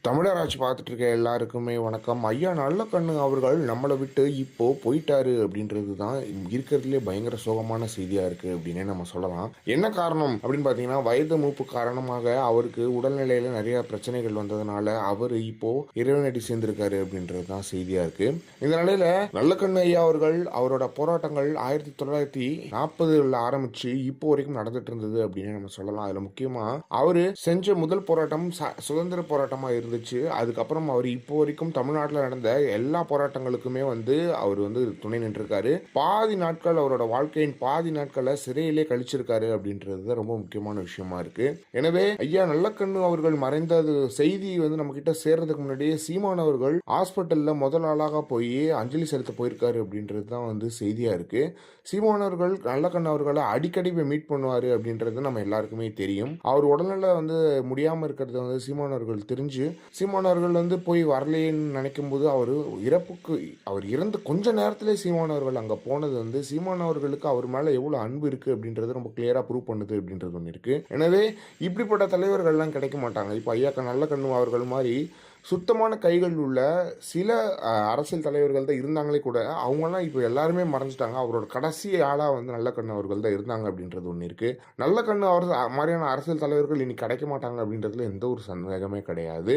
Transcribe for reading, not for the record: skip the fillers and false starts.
தமிழராட்சி பார்த்துட்டு இருக்க எல்லாருக்குமே வணக்கம். ஐயா நல்லக்கண்ணு அவர்கள் நம்மளை விட்டு இப்போ போயிட்டாரு அப்படின்றது தான் இருக்கிறதுலே பயங்கர சோகமான செய்தியா இருக்கு அப்படின்னே நம்ம சொல்லலாம். என்ன காரணம் அப்படின்னு பார்த்தீங்கன்னா, வயது மூப்பு காரணமாக அவருக்கு உடல்நிலையில நிறைய பிரச்சனைகள் வந்ததுனால அவர் இப்போ இறைவனடி சேர்ந்திருக்காரு அப்படின்றது தான் செய்தியா இருக்கு. இந்த நிலையில நல்லக்கண்ணு ஐயா அவர்கள் அவரோட போராட்டங்கள் 1940 ஆரம்பிச்சு இப்போ வரைக்கும் நடந்துட்டு இருந்தது அப்படின்னு நம்ம சொல்லலாம். அதுல முக்கியமா அவரு செஞ்ச முதல் போராட்டம் சுதந்திர போராட்டமா இருந்துச்சு. அதுக்கப்புறம் அவர் இப்போ வரைக்கும் தமிழ்நாட்டில் நடந்த எல்லா போராட்டங்களுக்குமே அவர் துணை நின்றுருக்காரு. பாதி நாட்கள் அவரோட வாழ்க்கையின் பாதி நாட்களை சிறையிலே கழிச்சிருக்காரு அப்படின்றது ரொம்ப முக்கியமான விஷயமா இருக்கு. எனவே ஐயா நல்லக்கண்ணு அவர்கள் மறைந்தது செய்தி நம்ம கிட்ட சேர்றதுக்கு முன்னாடியே சீமான் அவர்கள் ஹாஸ்பிட்டல்ல முதல் ஆளாக போய் அஞ்சலி செலுத்த போயிருக்காரு அப்படின்றது தான் செய்தியா இருக்கு. சீமான் அவர்கள் நல்லக்கண்ணு அவர்களை அடிக்கடி போய் மீட் பண்ணுவாரு அப்படின்றது நம்ம எல்லாருக்குமே தெரியும். அவர் உடல்நிலை முடியாம இருக்கிறது சீமான் அவர்கள் தெரிஞ்சு சீமான் அவர்கள் போய் வரலையேன்னு நினைக்கும் போது அவர் இறந்து கொஞ்ச நேரத்திலே சீமான் அவர்கள் அங்க போனது சீமான் அவர்களுக்கு அவர் மேல எவ்வளவு அன்பு இருக்கு அப்படின்றது ரொம்ப கிளியரா ப்ரூவ் பண்ணுது அப்படின்றது ஒன்று இருக்கு. எனவே இப்படிப்பட்ட தலைவர்கள்லாம் கிடைக்க மாட்டாங்க. இப்போ ஐயா நல்லக்கண்ணு அவர்கள் மாதிரி சுத்தமான கைகள் உள்ள சில அரசியல் தலைவர்கள் தான் இருந்தாங்களே கூட, அவங்கலாம் இப்போ எல்லாருமே மறைஞ்சிட்டாங்க. அவரோட கடைசி ஆளாக நல்லக்கண்ணு அவர்கள் தான் இருந்தாங்க அப்படின்றது ஒன்று இருக்கு. நல்லக்கண்ணு அவர் மாதிரியான அரசியல் தலைவர்கள் இனி கிடைக்க மாட்டாங்க அப்படின்றதுல எந்த ஒரு சந்தேகமே கிடையாது.